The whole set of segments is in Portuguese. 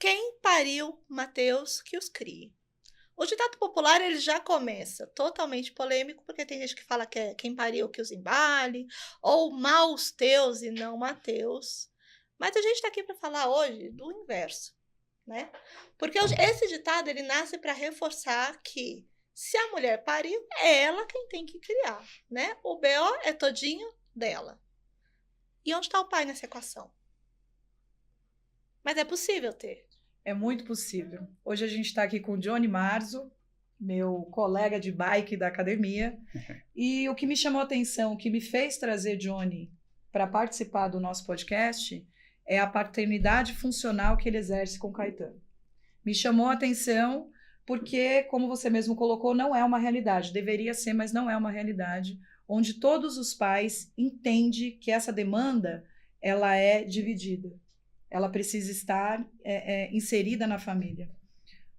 Quem pariu Mateus que os crie. O ditado popular ele já começa totalmente polêmico, porque tem gente que fala que é quem pariu que os embale, ou maus teus e não Mateus. Mas a gente está aqui para falar hoje do inverso, né? Porque esse ditado ele nasce para reforçar que se a mulher pariu, é ela quem tem que criar, né? O BO é todinho dela. E onde está o pai nessa equação? Mas é possível ter. É muito possível. Hoje a gente está aqui com o Johnny Marzo, meu colega de bike da academia. E o que me chamou a atenção, o que me fez trazer Johnny para participar do nosso podcast é a paternidade funcional que ele exerce com o Caetano. Me chamou a atenção porque, como você mesmo colocou, não é uma realidade. Deveria ser, mas não é uma realidade, onde todos os pais entendem que essa demanda ela é dividida. Ela precisa estar inserida na família.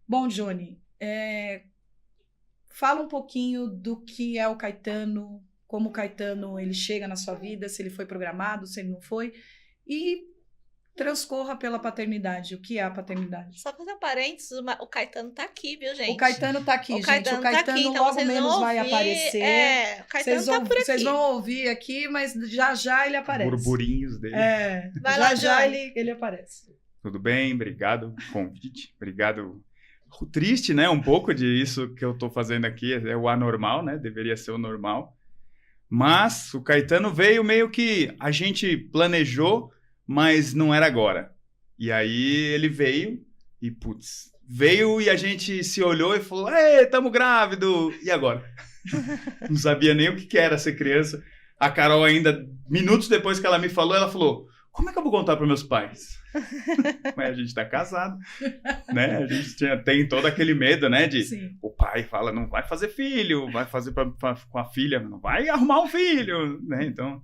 Bom, Johnny, fala um pouquinho do que é o Caetano, como o Caetano ele chega na sua vida, se ele foi programado, se ele não foi, e transcorra pela paternidade. O que é a paternidade? Só fazer um parênteses, o Caetano tá aqui, viu, gente? O Caetano tá aqui, gente. O Caetano tá aqui, então logo menos vai aparecer. O Caetano tá por aqui. Vocês vão ouvir aqui, mas já ele aparece. Burburinhos dele. Vai lá, já ele aparece. Tudo bem? Obrigado pelo convite. Obrigado. Triste, né? Um pouco de isso que eu tô fazendo aqui. É o anormal, né? Deveria ser o normal. Mas o Caetano veio meio que a gente planejou, mas não era agora. E aí ele veio e, veio e a gente se olhou e falou, ei, tamo grávido! E agora? Não sabia nem o que era ser criança. A Carol ainda, minutos depois que ela me falou, ela falou, como é que eu vou contar para meus pais? Mas a gente tá casado, né? A gente tem todo aquele medo, né? De Sim. O pai fala, não vai fazer filho, vai fazer com a filha, não vai arrumar um filho, né? Então...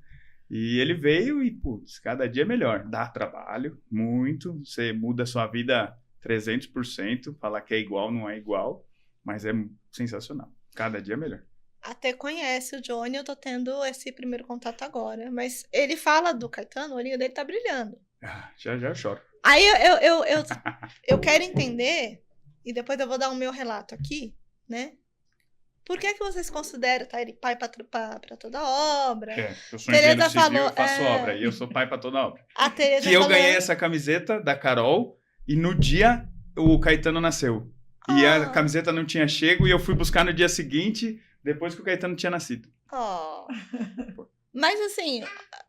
E ele veio e, cada dia é melhor. Dá trabalho, muito. Você muda a sua vida 300%. Falar que é igual, não é igual. Mas é sensacional. Cada dia é melhor. Até conhece o Johnny, eu tô tendo esse primeiro contato agora. Mas ele fala do Caetano, o olhinho dele tá brilhando. Já eu choro. Aí eu quero entender, e depois eu vou dar o meu relato aqui, né? Por que vocês consideram ele pai para toda obra? Eu sou engenheiro civil, eu faço obra. E eu sou pai para toda obra. A Tereza eu ganhei essa camiseta da Carol e no dia o Caetano nasceu. E a camiseta não tinha chego e eu fui buscar no dia seguinte, depois que o Caetano tinha nascido. Mas assim,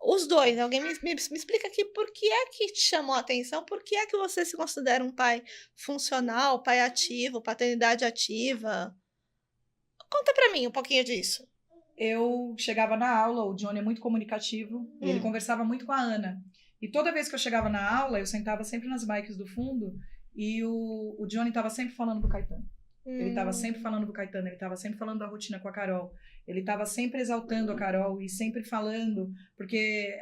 os dois, alguém me explica aqui por que é que te chamou a atenção, por que é que você se considera um pai funcional, pai ativo, paternidade ativa? Conta pra mim um pouquinho disso. Eu chegava na aula, o Johnny é muito comunicativo, e ele conversava muito com a Ana. E toda vez que eu chegava na aula, eu sentava sempre nas bikes do fundo, e o Johnny estava sempre falando do Caetano. Ele estava sempre falando do Caetano, ele estava sempre falando da rotina com a Carol. Ele estava sempre exaltando a Carol e sempre falando, porque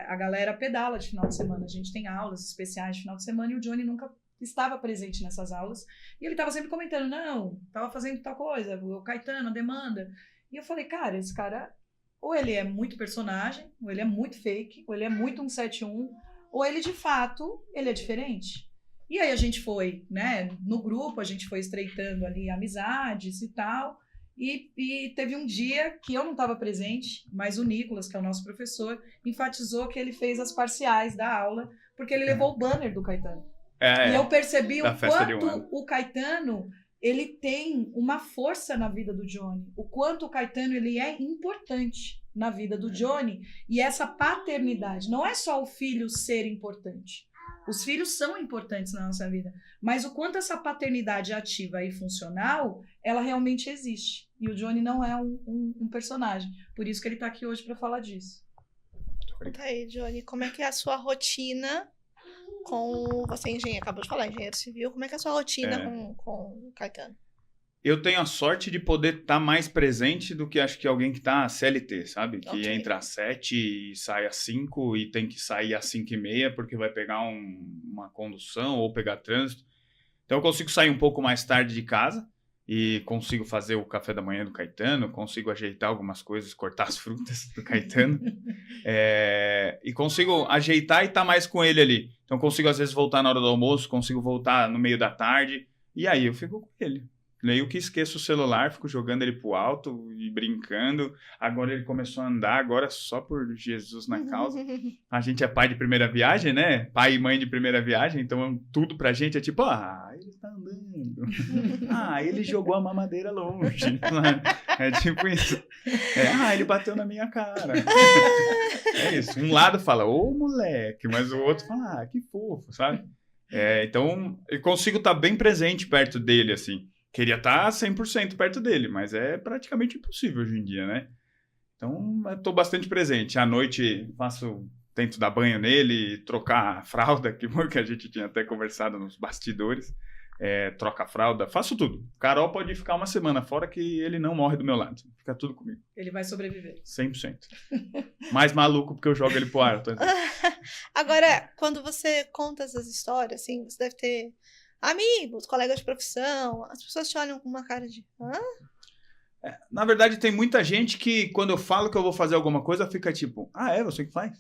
a galera pedala de final de semana. A gente tem aulas especiais de final de semana e o Johnny nunca estava presente nessas aulas, e ele estava sempre comentando, não, estava fazendo tal coisa, o Caetano, a demanda, e eu falei, cara, esse cara, ou ele é muito personagem, ou ele é muito fake, ou ele é muito 171, ou ele de fato, ele é diferente. E aí a gente foi, né, no grupo, a gente foi estreitando ali amizades e tal, e teve um dia que eu não estava presente, mas o Nicolas, que é o nosso professor, enfatizou que ele fez as parciais da aula, porque ele levou o banner do Caetano. E eu percebi o quanto o Caetano ele tem uma força na vida do Johnny, o quanto o Caetano ele é importante na vida do Johnny, e essa paternidade, não é só o filho ser importante, os filhos são importantes na nossa vida, mas o quanto essa paternidade ativa e funcional, ela realmente existe, e o Johnny não é um personagem, por isso que ele está aqui hoje para falar disso. Conta aí, Johnny, como é que é a sua rotina com você, engenheiro, acabou de falar, engenheiro civil, como é que é a sua rotina com o Caetano? Eu tenho a sorte de poder estar mais presente do que acho que alguém que está CLT, sabe? Que entra às 7 e sai às 5 e tem que sair às 5h30 porque vai pegar uma condução ou pegar trânsito. Então eu consigo sair um pouco mais tarde de casa, e consigo fazer o café da manhã do Caetano, consigo ajeitar algumas coisas, cortar as frutas do Caetano, e consigo ajeitar e estar mais com ele ali. Então consigo às vezes voltar na hora do almoço, consigo voltar no meio da tarde, e aí eu fico com ele. Meio que esqueço o celular, fico jogando ele pro alto e brincando. Agora ele começou a andar, agora só por Jesus na causa. A gente é pai de primeira viagem, né? Pai e mãe de primeira viagem, então tudo pra gente é tipo, ele tá andando. Ele jogou a mamadeira longe. É tipo isso. Ele bateu na minha cara. É isso. Um lado fala, ô moleque, mas o outro fala, que fofo, sabe? Então eu consigo estar bem presente perto dele, assim. Queria estar 100% perto dele, mas é praticamente impossível hoje em dia, né? Então, eu estou bastante presente. À noite, tento dar banho nele, trocar a fralda, que a gente tinha até conversado nos bastidores. Troca a fralda, faço tudo. Carol pode ficar uma semana fora que ele não morre do meu lado. Fica tudo comigo. Ele vai sobreviver. 100%. Mais maluco porque eu jogo ele pro ar. Agora, quando você conta essas histórias, assim, você deve ter... amigos, colegas de profissão, as pessoas te olham com uma cara de... Na verdade, tem muita gente que, quando eu falo que eu vou fazer alguma coisa, fica tipo, você que faz?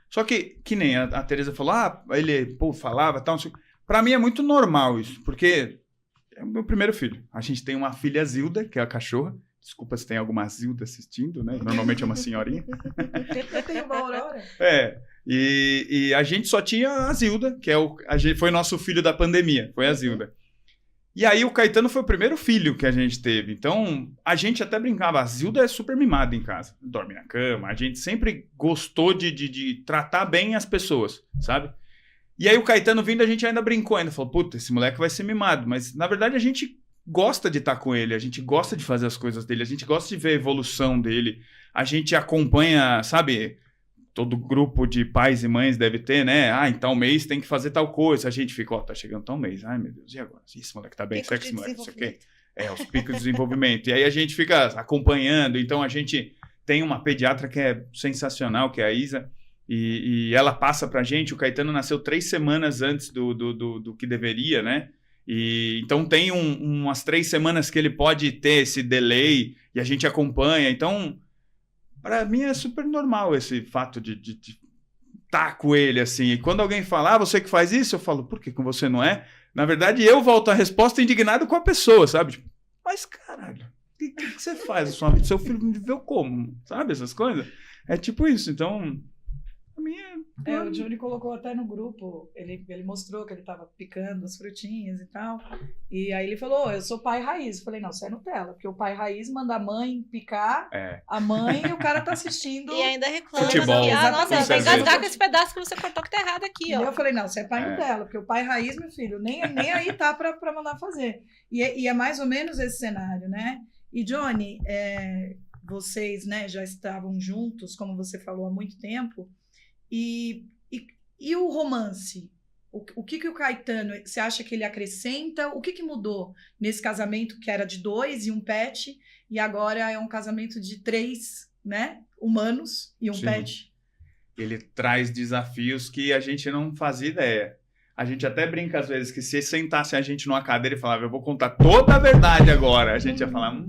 Só que nem a Tereza falou, ele falava, tal, não sei. Pra mim é muito normal isso, porque é o meu primeiro filho. A gente tem uma filha Zilda, que é a cachorra. Desculpa se tem alguma Zilda assistindo, né? Normalmente é uma senhorinha. Eu tenho uma Aurora. E a gente só tinha a Zilda, que foi nosso filho da pandemia, foi a Zilda. E aí o Caetano foi o primeiro filho que a gente teve. Então, a gente até brincava, a Zilda é super mimada em casa, dorme na cama, a gente sempre gostou de tratar bem as pessoas, sabe? E aí o Caetano vindo, a gente ainda brincou, ainda falou, puta, esse moleque vai ser mimado. Mas, na verdade, a gente gosta de estar com ele, a gente gosta de fazer as coisas dele, a gente gosta de ver a evolução dele, a gente acompanha, sabe... Todo grupo de pais e mães deve ter, né? Em tal mês tem que fazer tal coisa. A gente fica, tá chegando tal mês. Ai, meu Deus, e agora? Esse moleque tá bem? Será que esse moleque não sei o quê? Os picos de desenvolvimento. E aí a gente fica acompanhando. Então a gente tem uma pediatra que é sensacional, que é a Isa, e ela passa pra gente. O Caetano nasceu 3 semanas antes do que deveria, né? E então tem umas 3 semanas que ele pode ter esse delay e a gente acompanha. Então... Para mim é super normal esse fato de estar com ele, assim. E quando alguém fala, você que faz isso, eu falo, por que com você não é? Na verdade, eu volto a resposta indignado com a pessoa, sabe? Tipo, mas caralho, o que você faz? Seu filho me viveu como? Sabe essas coisas? É tipo isso, então... A minha... O Johnny colocou até no grupo, ele mostrou que ele tava picando as frutinhas e tal, e aí ele falou, eu sou pai raiz. Eu falei, não, você é Nutella, porque o pai raiz manda a mãe picar, a mãe, e o cara tá assistindo... E ainda reclama. Futebol, Nossa, vai engasgar com esse pedaço que você cortou que tá errado aqui, ó. E eu falei, não, você é pai Nutella, porque o pai raiz, meu filho, nem aí tá pra mandar fazer. E é mais ou menos esse cenário, né? E Johnny, vocês, né, já estavam juntos, como você falou, há muito tempo. E o romance? O que o Caetano, você acha que ele acrescenta? O que mudou nesse casamento que era de 2 e um pet, e agora é um casamento de 3, né, humanos e um Sim. pet? Ele traz desafios que a gente não fazia ideia. A gente até brinca às vezes que se sentasse a gente numa cadeira e falava, eu vou contar toda a verdade agora, a gente ia falar,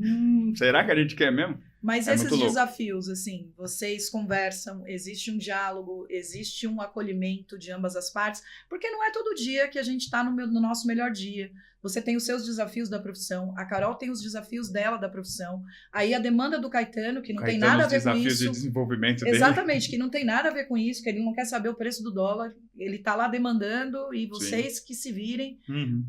será que a gente quer mesmo? Mas esses desafios, assim, vocês conversam, existe um diálogo, existe um acolhimento de ambas as partes, porque não é todo dia que a gente está no nosso melhor dia. Você tem os seus desafios da profissão, a Carol tem os desafios dela da profissão, aí a demanda do Caetano, que não tem nada a ver com isso. Os desafios de desenvolvimento dele. Exatamente, que não tem nada a ver com isso, que ele não quer saber o preço do dólar, ele está lá demandando e vocês que se virem. Uhum.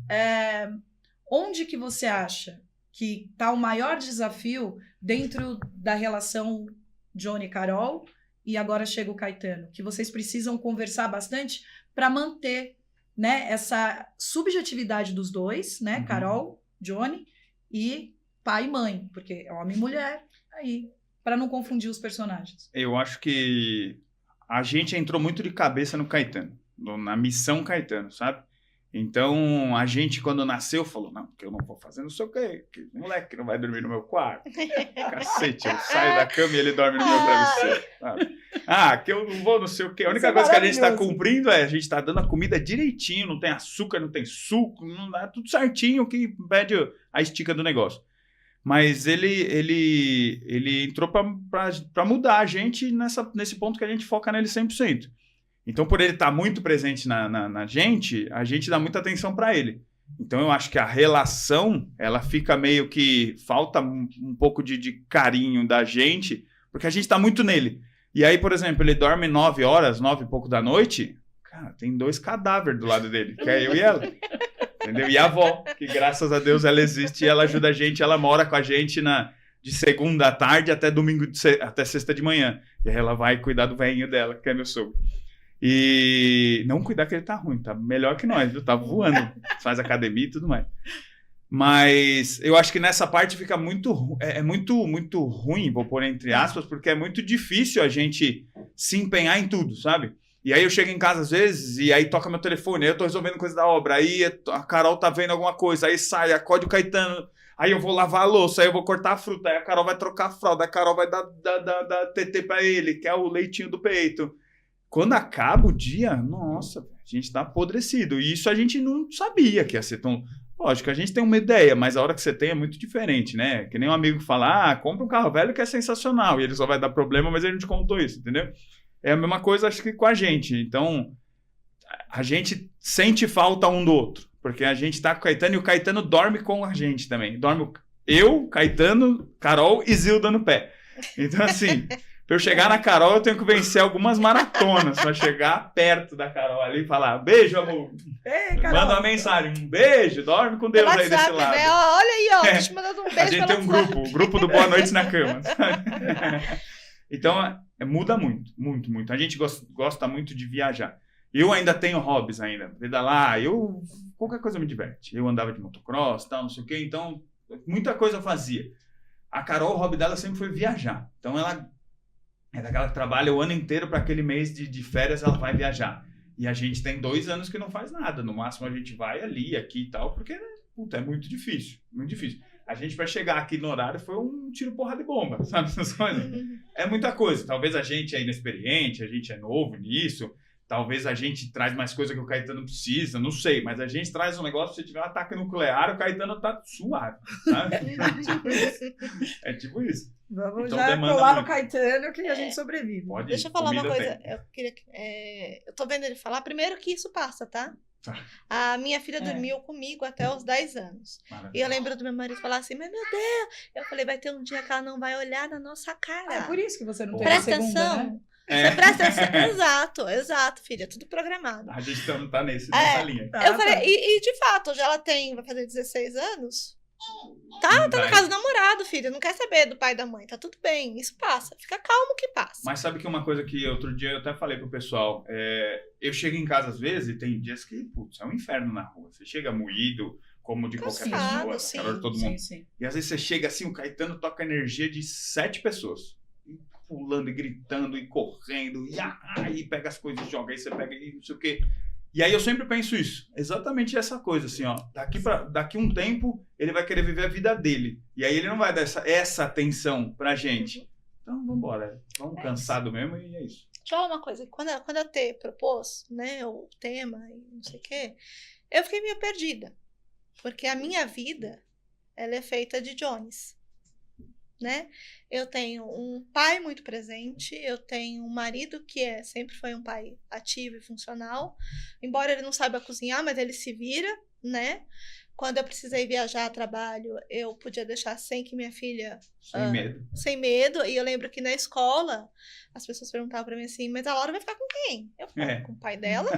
Onde que você acha que está o maior desafio dentro da relação Johnny e Carol, e agora chega o Caetano, que vocês precisam conversar bastante para manter, né, essa subjetividade dos dois, né, Carol, Johnny, e pai e mãe, porque é homem e mulher, aí, para não confundir os personagens. Eu acho que a gente entrou muito de cabeça no Caetano, na missão Caetano, sabe? Então, a gente, quando nasceu, falou, não, porque eu não vou fazer não sei o quê, que moleque não vai dormir no meu quarto. Cacete, eu saio da cama e ele dorme no meu travesseiro. Sabe? Que eu não vou não sei o quê. A única coisa que a gente tá cumprindo a gente tá dando a comida direitinho, não tem açúcar, não tem suco, não dá tudo certinho que pede a estica do negócio. Mas ele entrou pra mudar a gente nesse ponto que a gente foca nele 100%. Então, por ele estar muito presente na gente, a gente dá muita atenção para ele. Então, eu acho que a relação, ela fica meio que... Falta um pouco de carinho da gente, porque a gente está muito nele. E aí, por exemplo, ele dorme 9 horas, 9 e pouco da noite, cara, tem 2 cadáveres do lado dele, que é eu e ela. Entendeu? E a avó, que graças a Deus ela existe e ela ajuda a gente, ela mora com a gente de segunda à tarde até domingo, até sexta de manhã. E aí ela vai cuidar do velhinho dela, que é meu sogro. E não cuidar que ele tá ruim, tá melhor que nós, viu? Tá voando, faz academia e tudo mais. Mas eu acho que nessa parte fica muito ruim, vou pôr entre aspas, porque é muito difícil a gente se empenhar em tudo, sabe? E aí eu chego em casa às vezes e aí toca meu telefone, aí eu tô resolvendo coisa da obra, aí a Carol tá vendo alguma coisa, aí sai, acorde o Caetano, aí eu vou lavar a louça, aí eu vou cortar a fruta, aí a Carol vai trocar a fralda, aí a Carol vai dar TT pra ele, que é o leitinho do peito. Quando acaba o dia, nossa, a gente tá apodrecido. E isso a gente não sabia que ia ser tão... Lógico, a gente tem uma ideia, mas a hora que você tem é muito diferente, né? Que nem um amigo fala, compra um carro velho que é sensacional, e ele só vai dar problema, mas ele não te contou isso, entendeu? É a mesma coisa, acho que com a gente. Então, a gente sente falta um do outro, porque a gente tá com o Caetano e o Caetano dorme com a gente também. Dorme eu, Caetano, Carol e Zilda no pé. Então, assim... Pra eu chegar na Carol, eu tenho que vencer algumas maratonas pra chegar perto da Carol ali e falar, beijo, amor. Ei, Carol. Manda uma mensagem, um beijo, dorme com Deus aí desse lado. Né? Olha aí, ó, tô te mandando um beijo. A gente tem um grupo, o grupo do Boa Noite na Cama. Então, muda muito, muito, muito. A gente gosta muito de viajar. Eu ainda tenho hobbies ainda, pedalar, qualquer coisa me diverte. Eu andava de motocross, tal, não sei o quê, então muita coisa eu fazia. A Carol, o hobby dela sempre foi viajar. Então ela é daquela que trabalha o ano inteiro para aquele mês de férias, ela vai viajar. E a gente tem 2 anos que não faz nada. No máximo a gente vai ali, aqui e tal, porque, puta, é muito difícil. Muito difícil. A gente, para chegar aqui no horário, foi um tiro porra de bomba, sabe? Essas coisas. É muita coisa. Talvez a gente é inexperiente, a gente é novo nisso. Talvez a gente traz mais coisa que o Caetano precisa, não sei. Mas a gente traz um negócio, se tiver um ataque nuclear, o Caetano tá suave, sabe? É tipo isso. Vamos então, já colar no Caetano que a gente sobrevive. Pode ir. Deixa eu falar uma coisa. Tem. Eu queria, eu tô vendo ele falar. Primeiro que isso passa, tá? A minha filha dormiu comigo até os 10 anos. Maravilha. E eu lembro do meu marido falar assim, mas meu Deus. Eu falei, vai ter um dia que ela não vai olhar na nossa cara. É por isso que você não tem Presta a segunda, atenção. né? Você presta atenção. Exato, filha. Tudo programado. A gente tá nessa linha. Eu falei, e de fato, hoje ela vai fazer 16 anos. Tá na casa do namorado, filha. Não quer saber do pai e da mãe. Tá tudo bem. Isso passa. Fica calmo que passa. Mas sabe que uma coisa que outro dia eu até falei pro pessoal, eu chego em casa às vezes e tem dias que, putz, é um inferno na rua. Você chega moído, como de qualquer pessoa, sim. calor de todo mundo. Sim. E às vezes você chega assim, o Caetano toca a energia de 7 pessoas. Pulando e gritando e correndo, e aí pega as coisas e joga, aí você pega e não sei o quê. E aí eu sempre penso isso, exatamente essa coisa, assim, ó, daqui um tempo ele vai querer viver a vida dele, e aí ele não vai dar essa atenção pra gente. Então vambora, vamos cansado mesmo e é isso. Deixa eu falar uma coisa, quando a T propôs, né, o tema e não sei o quê, eu fiquei meio perdida, porque a minha vida, ela é feita de Jones. Né? Eu tenho um pai muito presente, eu tenho um marido que sempre foi um pai ativo e funcional, embora ele não saiba cozinhar, mas ele se vira, né? Quando eu precisei viajar a trabalho, eu podia deixar sem que minha filha... Sem medo. E eu lembro que na escola, as pessoas perguntavam pra mim assim, mas a Laura vai ficar com quem? Eu falo, com o pai dela.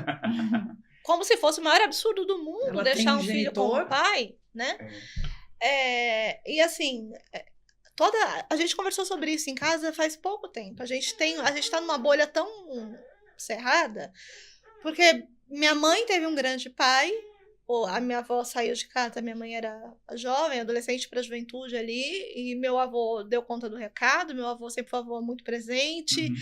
Como se fosse o maior absurdo do mundo ela deixar um filho com o pai, né? E assim... A gente conversou sobre isso em casa faz pouco tempo. A gente tá numa bolha tão cerrada, porque minha mãe teve um grande pai, a minha avó saiu de casa, minha mãe era jovem, adolescente para a juventude ali, e meu avô deu conta do recado, meu avô sempre foi um avô muito presente.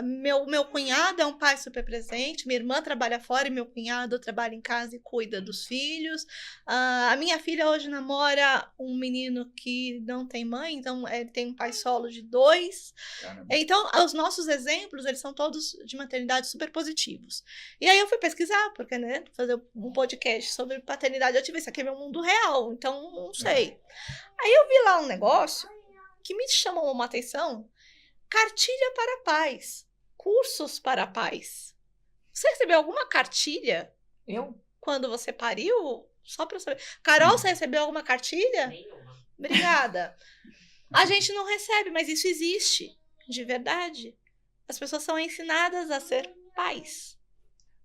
Meu cunhado é um pai super presente, minha irmã trabalha fora e meu cunhado trabalha em casa e cuida dos filhos. A minha filha hoje namora um menino que não tem mãe, então ele tem um pai solo de 2. Caramba. Então, os nossos exemplos, eles são todos de maternidade super positivos. E aí eu fui pesquisar, porque, né, fazer um podcast sobre paternidade, eu tive, isso aqui é meu mundo real, então não sei. Aí eu vi lá um negócio que me chamou uma atenção. Cartilha para pais. Cursos para pais. Você recebeu alguma cartilha Eu? quando você pariu? Só para eu saber. Carol, você recebeu alguma cartilha? Nenhuma. Obrigada. A gente não recebe, mas isso existe. De verdade. As pessoas são ensinadas a ser pais.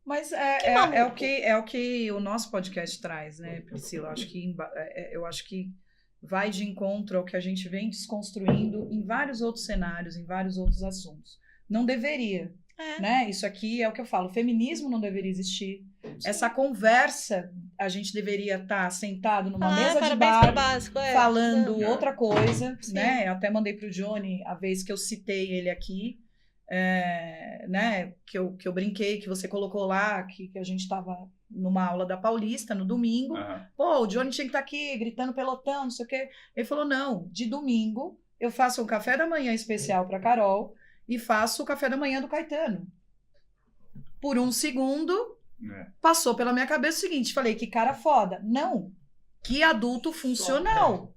Mas maluco. é o que o nosso podcast traz, né, Priscila? Eu acho que vai de encontro ao que a gente vem desconstruindo em vários outros cenários, em vários outros assuntos. Não deveria, né? Isso aqui é o que eu falo, o feminismo não deveria existir. Sim. Essa conversa, a gente deveria estar sentado numa mesa de parabéns pro bar, básico, falando Não. outra coisa, Sim. né? Eu até mandei pro Johnny a vez que eu citei ele aqui, né? Que eu brinquei, que você colocou lá, que a gente estava numa aula da Paulista, no domingo. Pô, o Johnny tinha que estar aqui gritando pelotão, não sei o quê. Ele falou, não, de domingo eu faço um café da manhã especial para Carol e faço o café da manhã do Caetano. Por um segundo, passou pela minha cabeça o seguinte, falei, que cara foda. Não, que adulto funcional.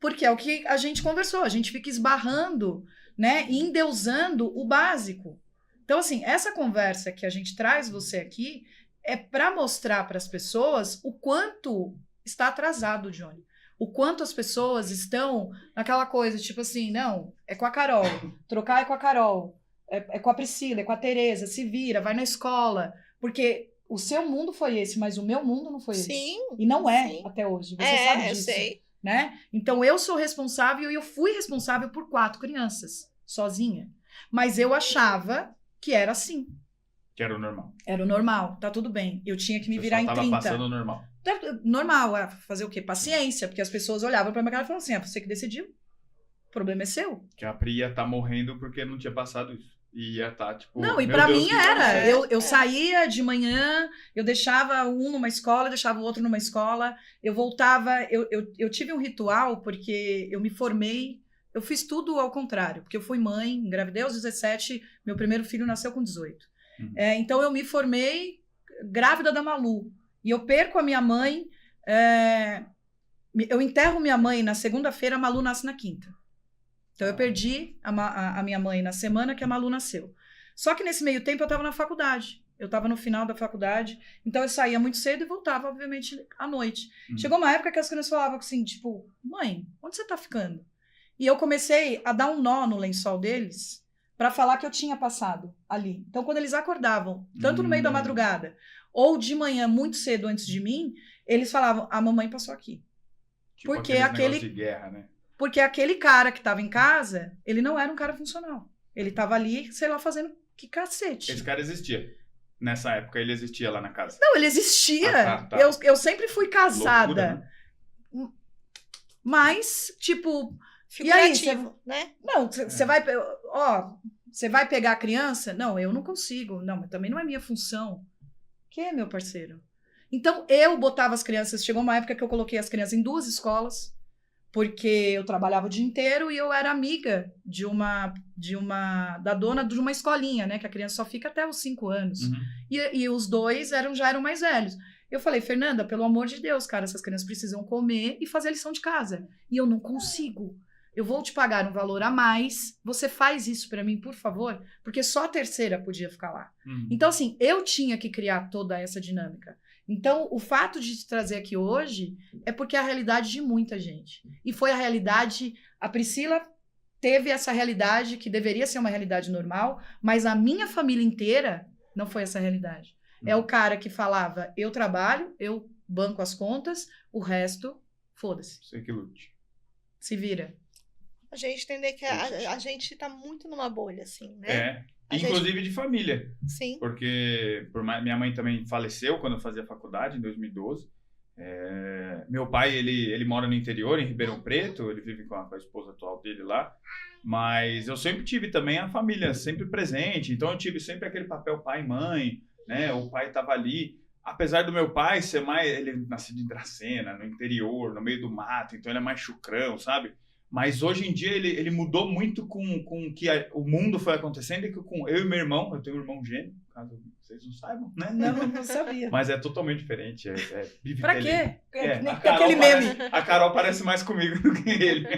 Porque é o que a gente conversou, a gente fica esbarrando, né, e endeusando o básico. Então, assim, essa conversa que a gente traz você aqui é para mostrar para as pessoas o quanto está atrasado, Johnny. O quanto as pessoas estão naquela coisa, tipo assim, não, é com a Carol, trocar é com a Carol, é com a Priscila, é com a Tereza, se vira, vai na escola. Porque o seu mundo foi esse, mas o meu mundo não foi esse. Sim. E não é Sim. até hoje, você sabe disso. Eu sei. Né? Então eu sou responsável e eu fui responsável por 4 crianças, sozinha. Mas eu achava que era assim. Que era o normal. Era o normal, tá tudo bem. Eu tinha que me Você virar só em tava 30. passando o normal. Normal, fazer o quê? Paciência, porque as pessoas olhavam pra minha cara e falavam assim, você que decidiu, o problema é seu. Que a Pri ia estar morrendo porque não tinha passado isso. E ia estar, tipo... Não, e meu pra Deus, mim que vai era. acontecer? Eu saía de manhã, eu deixava um numa escola, deixava o outro numa escola, eu voltava, eu tive um ritual porque eu me formei, eu fiz tudo ao contrário, porque eu fui mãe, engravidei aos 17, meu primeiro filho nasceu com 18. Uhum. Então eu me formei grávida da Malu, e eu perco a minha mãe, eu enterro minha mãe na segunda-feira, a Malu nasce na quinta. Então eu perdi a minha mãe na semana que a Malu nasceu. Só que nesse meio tempo eu estava na faculdade. Eu estava no final da faculdade. Então eu saía muito cedo e voltava, obviamente, à noite. Chegou uma época que as crianças falavam assim, tipo, mãe, onde você tá ficando? E eu comecei a dar um nó no lençol deles para falar que eu tinha passado ali. Então quando eles acordavam, tanto no meio da madrugada ou de manhã muito cedo antes de mim, eles falavam, a mamãe passou aqui. Tipo porque aqueles negócios de guerra, né? Porque aquele cara que estava em casa, ele não era um cara funcional. Ele estava ali, sei lá, fazendo que cacete. Esse cara existia. Nessa época ele existia lá na casa. Não, ele existia. Tá. Eu sempre fui casada. Loucura, né? Mas, tipo... Figurativo, né? Não, você vai... Ó, você vai pegar a criança? Não, eu não consigo. Não, mas também não é minha função. Que, meu parceiro? Então, eu botava as crianças... Chegou uma época que eu coloquei as crianças em 2 escolas, porque eu trabalhava o dia inteiro e eu era amiga da dona de uma escolinha, né? Que a criança só fica até os 5 anos. Uhum. E os 2 já eram mais velhos. Eu falei, Fernanda, pelo amor de Deus, cara, essas crianças precisam comer e fazer a lição de casa. E eu não consigo. Eu vou te pagar um valor a mais, você faz isso pra mim, por favor? Porque só a terceira podia ficar lá. Uhum. Então, assim, eu tinha que criar toda essa dinâmica. Então, o fato de te trazer aqui hoje é porque é a realidade de muita gente. E foi a realidade... A Priscila teve essa realidade que deveria ser uma realidade normal, mas a minha família inteira não foi essa realidade. É o cara que falava, eu trabalho, eu banco as contas, o resto, foda-se. Você que lute. Se vira. A gente entender que a gente tá muito numa bolha, assim, né? É. Inclusive de família. Sim. Porque minha mãe também faleceu quando eu fazia faculdade, em 2012. Meu pai, ele mora no interior, em Ribeirão Preto, ele vive com a esposa atual dele lá, mas eu sempre tive também a família sempre presente, então eu tive sempre aquele papel pai e mãe, né? O pai estava ali, apesar do meu pai ser mais, ele nascido em Dracena, no interior, no meio do mato, então ele é mais chucrão, sabe? Mas hoje em dia ele mudou muito com que o mundo foi acontecendo e que com eu e meu irmão, eu tenho um irmão gêmeo, caso vocês não saibam, né? Não sabia. Mas é totalmente diferente. Pra quê? Aquele meme. A Carol parece mais comigo do que ele.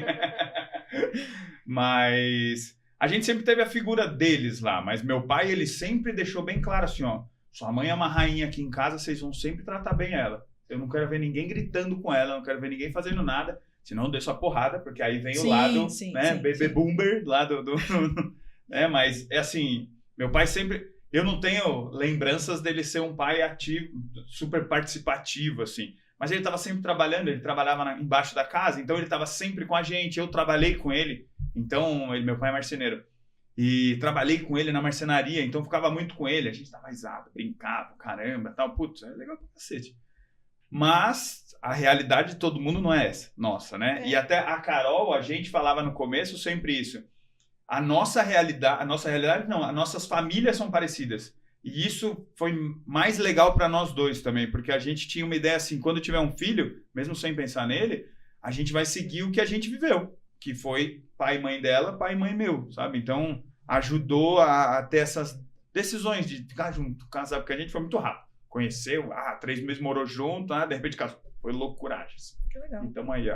Mas a gente sempre teve a figura deles lá, mas meu pai, ele sempre deixou bem claro assim, ó, sua mãe é uma rainha aqui em casa, vocês vão sempre tratar bem ela. Eu não quero ver ninguém gritando com ela, não quero ver ninguém fazendo nada. Senão eu deixo a porrada, porque aí vem o lado, bebê boomer, lá né? Mas é assim, meu pai sempre... Eu não tenho lembranças dele ser um pai ativo, super participativo, assim. Mas ele estava sempre trabalhando, ele trabalhava embaixo da casa, então ele estava sempre com a gente, eu trabalhei com ele. Então, meu pai é marceneiro. E trabalhei com ele na marcenaria, então ficava muito com ele. A gente dava risada, brincava, caramba, tal. Putz, é legal pra cacete. Mas a realidade de todo mundo não é essa, nossa, né? E até a Carol, a gente falava no começo sempre isso. As nossas famílias são parecidas. E isso foi mais legal para nós dois também, porque a gente tinha uma ideia assim, quando tiver um filho, mesmo sem pensar nele, a gente vai seguir o que a gente viveu, que foi pai e mãe dela, pai e mãe meu, sabe? Então, ajudou a ter essas decisões de ficar junto, casar, porque a gente foi muito rápido. Conheceu, 3 meses morou junto, de repente casou. Foi loucuragens. Que legal. Então aí,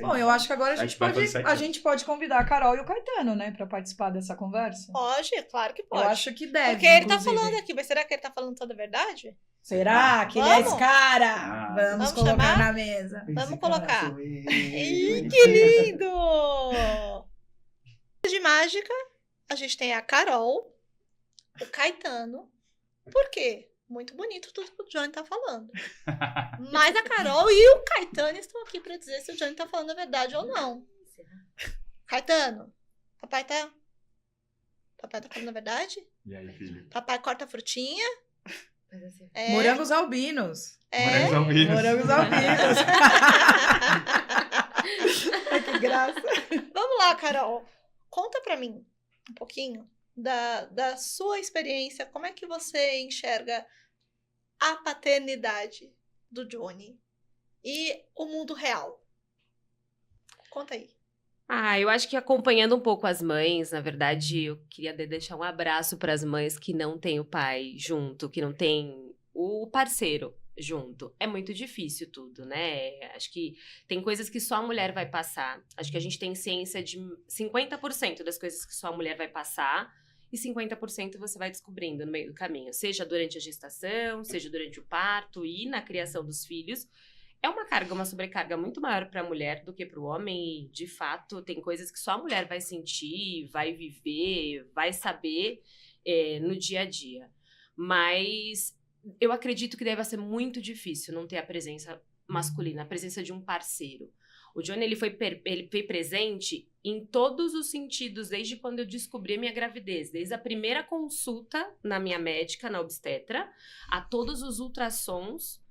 Bom, eu acho que agora a gente pode convidar a Carol e o Caetano, né, para participar dessa conversa. Pode, claro que pode. Eu acho que deve, porque ele tá falando aqui, mas será que ele tá falando toda a verdade? Será que ele é esse cara? Vamos colocar chamar? na mesa. Vamos colocar. Ih, que lindo! De mágica, a gente tem a Carol, o Caetano. Por quê? Muito bonito tudo que o Johnny tá falando. Mas a Carol e o Caetano estão aqui para dizer se o Johnny tá falando a verdade ou não. Caetano, papai tá falando a verdade? E aí, filho? Papai corta a frutinha. Morangos albinos. Morangos albinos. Que graça. Vamos lá, Carol. Conta pra mim um pouquinho da sua experiência. Como é que você enxerga a paternidade do Johnny e o mundo real? Conta aí. Eu acho que acompanhando um pouco as mães, na verdade, eu queria deixar um abraço para as mães que não têm o pai junto, que não têm o parceiro junto. É muito difícil tudo, né? Acho que tem coisas que só a mulher vai passar. Acho que a gente tem ciência de 50% das coisas que só a mulher vai passar e 50% você vai descobrindo no meio do caminho. Seja durante a gestação, seja durante o parto e na criação dos filhos. É uma sobrecarga muito maior para a mulher do que para o homem. E, de fato, tem coisas que só a mulher vai sentir, vai viver, vai saber no dia a dia. Mas eu acredito que deve ser muito difícil não ter a presença masculina, a presença de um parceiro. O Johnny, ele foi presente em todos os sentidos, desde quando eu descobri a minha gravidez. Desde a primeira consulta na minha médica, na obstetra, a todos os ultrassons,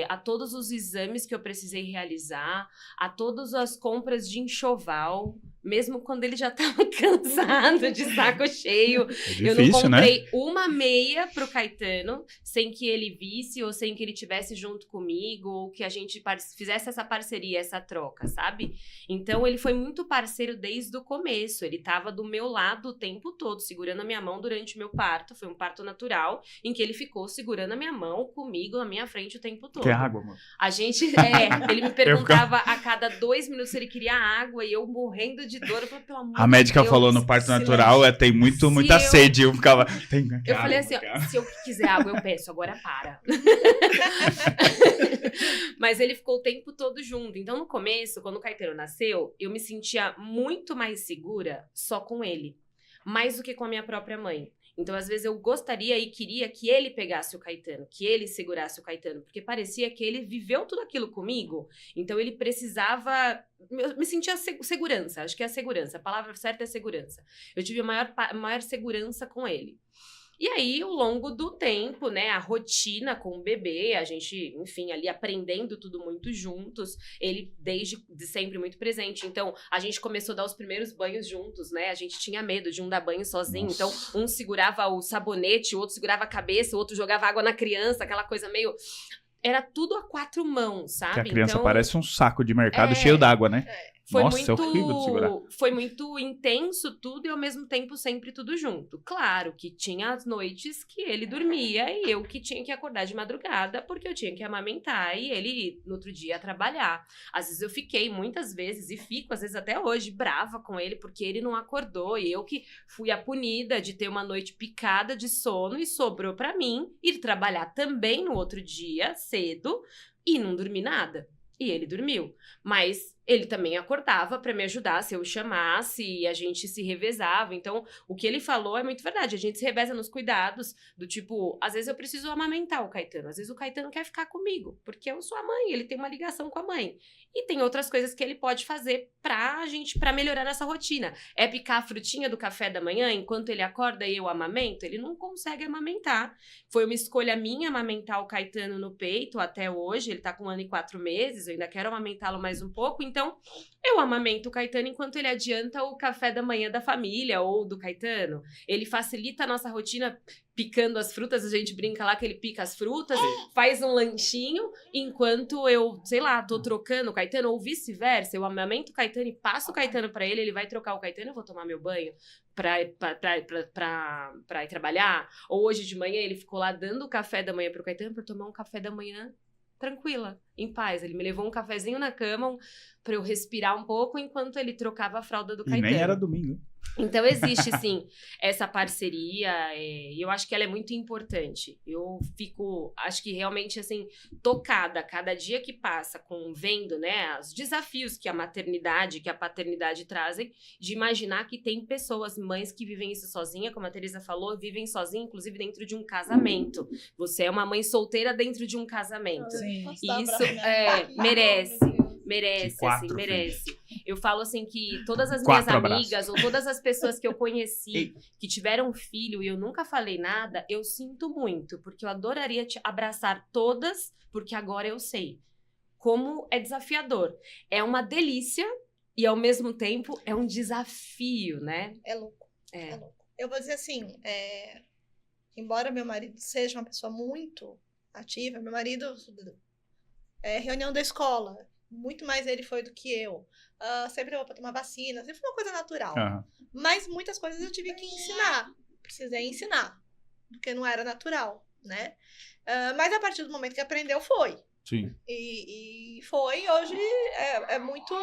a todos os exames que eu precisei realizar, a todas as compras de enxoval, mesmo quando ele já estava cansado, de saco cheio. Difícil, eu não comprei, né? uma meia pro Caetano, sem que ele visse, ou sem que ele tivesse junto comigo, ou que a gente fizesse essa parceria, essa troca, sabe? Então, ele foi muito parceiro desde o começo. Ele estava do meu lado o tempo todo, segurando a minha mão durante o meu parto. Foi um parto natural, em que ele ficou segurando a minha mão comigo, na minha frente, o tempo todo. Quer água, amor? A gente, ele me perguntava a cada 2 minutos se ele queria água, e eu morrendo de dor. Eu falei, pelo amor A médica de Deus, falou no parto silêncio. natural, tem muita sede. Eu ficava... Eu falei assim, ó, se eu quiser água, eu peço, agora para. Mas ele ficou o tempo todo junto. Então, no começo, quando o Caetano nasceu, eu me sentia muito mais segura só com ele. Mais do que com a minha própria mãe. Então, às vezes, eu gostaria e queria que ele pegasse o Caetano, que ele segurasse o Caetano, porque parecia que ele viveu tudo aquilo comigo. Então, ele precisava... Eu me sentia segurança, acho que é a segurança. A palavra certa é segurança. Eu tive a maior segurança com ele. E aí, ao longo do tempo, né, a rotina com o bebê, a gente, enfim, ali aprendendo tudo muito juntos, ele desde sempre muito presente. Então, a gente começou a dar os primeiros banhos juntos, né? A gente tinha medo de um dar banho sozinho. Nossa. Então, um segurava o sabonete, o outro segurava a cabeça, o outro jogava água na criança, aquela coisa meio... Era tudo a 4 mãos, sabe? Que a criança então, parece um saco de mercado É. cheio d'água, né? foi Nossa, muito, é horrível de segurar. Foi muito intenso tudo e ao mesmo tempo sempre tudo junto. Claro que tinha as noites que ele dormia e eu que tinha que acordar de madrugada porque eu tinha que amamentar e ele no outro dia trabalhar. Às vezes eu fiquei muitas vezes e fico às vezes até hoje brava com ele porque ele não acordou e eu que fui a punida de ter uma noite picada de sono e sobrou pra mim ir trabalhar também no outro dia cedo e não dormi nada. E ele dormiu. Mas ele também acordava pra me ajudar se eu o chamasse e a gente se revezava. Então, o que ele falou é muito verdade. A gente se reveza nos cuidados do tipo, às vezes eu preciso amamentar o Caetano. Às vezes o Caetano quer ficar comigo, porque eu sou a mãe, ele tem uma ligação com a mãe. E tem outras coisas que ele pode fazer pra melhorar essa rotina. É picar a frutinha do café da manhã enquanto ele acorda e eu amamento? Ele não consegue amamentar. Foi uma escolha minha amamentar o Caetano no peito até hoje. Ele tá com 1 ano e 4 meses, eu ainda quero amamentá-lo mais um pouco. Então, eu amamento o Caetano enquanto ele adianta o café da manhã da família ou do Caetano. Ele facilita a nossa rotina picando as frutas, a gente brinca lá que ele pica as frutas, faz um lanchinho, enquanto eu, sei lá, tô trocando o Caetano, ou vice-versa, eu amamento o Caetano e passo o Caetano pra ele vai trocar o Caetano, eu vou tomar meu banho pra ir trabalhar. Ou hoje de manhã ele ficou lá dando o café da manhã pro Caetano pra eu tomar um café da manhã tranquila, em paz. Ele me levou um cafezinho na cama pra eu respirar um pouco enquanto ele trocava a fralda do E Caetano. nem era domingo. Então existe sim essa parceria e eu acho que ela é muito importante. Eu fico, acho que realmente assim, tocada cada dia que passa vendo, né, os desafios que a maternidade, que a paternidade trazem, de imaginar que tem pessoas, mães que vivem isso sozinha, como a Teresa falou, vivem sozinha, inclusive dentro de um casamento. Você é uma mãe solteira dentro de um casamento. Sim. E isso merece. Merece, Quatro assim, merece. Eu falo assim que todas as 4 minhas abraços. amigas ou todas as pessoas que eu conheci que tiveram filho e eu nunca falei nada, eu sinto muito, porque eu adoraria te abraçar todas, porque agora eu sei como é desafiador. É uma delícia e ao mesmo tempo é um desafio, né? É louco. É. É louco. Eu vou dizer assim, embora meu marido seja uma pessoa muito ativa, meu marido reunião da escola, muito mais ele foi do que eu. Sempre vou para tomar vacina, sempre foi uma coisa natural. Aham. Mas muitas coisas eu tive que ensinar. Precisei ensinar, porque não era natural, né? Mas a partir do momento que aprendeu, foi. Sim. E foi, hoje é muito...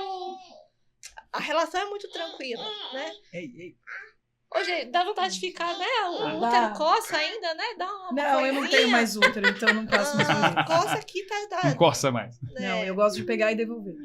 A relação é muito tranquila, né? Ei. Hoje dá vontade de ficar, né? O Dá. útero coça ainda, né? Dá uma Não, eu não coisinha. tenho mais útero, então eu não passo mais por isso. Coça aqui tá... Não coça mais. né? Não, eu gosto de pegar e devolver.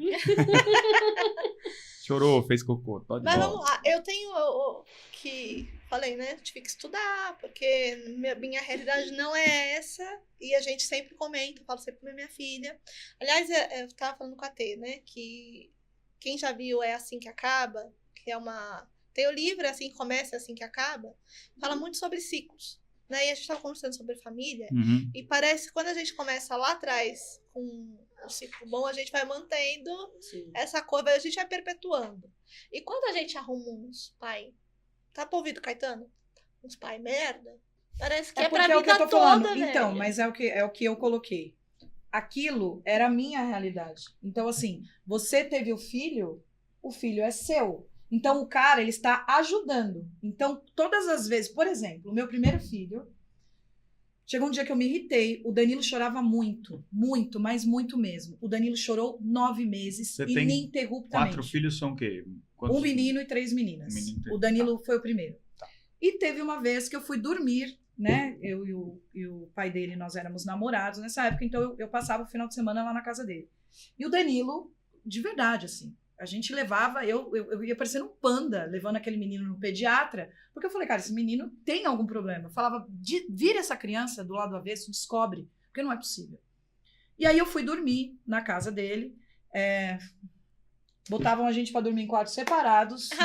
Chorou, fez cocô. Tá de Mas bola. vamos lá, eu tenho que... Falei, né? Tive que estudar, porque minha realidade não é essa. E a gente sempre comenta, eu falo sempre com minha filha. Aliás, eu tava falando com a T, né? Que quem já viu É Assim Que Acaba, que é uma... Tem o livro, É Assim Que Começa, É Assim Que Acaba. Fala muito sobre ciclos, né? E a gente tava conversando sobre família. Uhum. E parece que quando a gente começa lá atrás com um ciclo bom, a gente vai mantendo Sim. essa curva, a gente vai perpetuando. E quando a gente arruma uns pai... Tá pra ouvir do Caetano? Uns pai merda? Parece que é pra porque é o que eu vida tô falando. toda, Então, velho. mas é o que eu coloquei. Aquilo era a minha realidade. Então, assim, você teve o filho é seu. Então, o cara, ele está ajudando. Então, todas as vezes, por exemplo, o meu primeiro filho, chegou um dia que eu me irritei, o Danilo chorava muito, mas muito mesmo. O Danilo chorou 9 meses, Você tem ininterruptamente. 4 filhos são o quê? Um menino e 3 meninas. Um menino e 3. O Danilo foi o primeiro. E teve uma vez que eu fui dormir, né? Eu e o pai dele, nós éramos namorados nessa época, então eu passava o final de semana lá na casa dele. E o Danilo, de verdade, assim, a gente levava, eu ia parecendo um panda, levando aquele menino no pediatra, porque eu falei, cara, esse menino tem algum problema. Eu falava, vira essa criança do lado avesso, descobre, porque não é possível. E aí eu fui dormir na casa dele, botavam a gente pra dormir em quartos separados, né?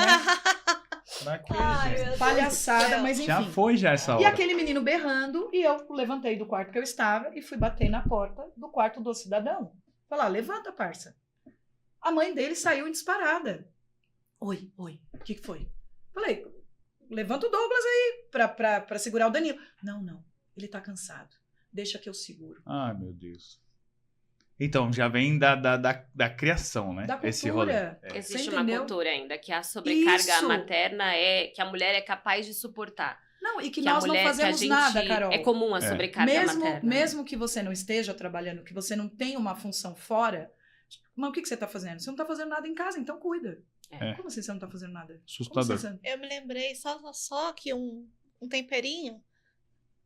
Pra quê, Ai, gente? meu Deus Palhaçada, do céu. mas enfim. Já foi já essa E hora. aquele menino berrando, e eu levantei do quarto que eu estava e fui bater na porta do quarto do cidadão. Falar, levanta, parça. A mãe dele saiu em disparada. Oi, o que foi? Falei, levanta o Douglas aí pra segurar o Danilo. Não, ele tá cansado. Deixa que eu seguro. Ai, meu Deus. Então, já vem da criação, né? Da cultura. Esse rolê. Existe Você uma entendeu? cultura ainda que a sobrecarga Isso. materna é que a mulher é capaz de suportar. Não, e que Que a nós não mulher, que a fazemos gente nada, Carol. é comum a sobrecarga materna. Mesmo que você não esteja trabalhando, que você não tenha uma função fora, mas o que você tá fazendo? Você não tá fazendo nada em casa, então cuida. É. Como assim você não tá fazendo nada? Como Assustador. assim você... Eu me lembrei só que um temperinho.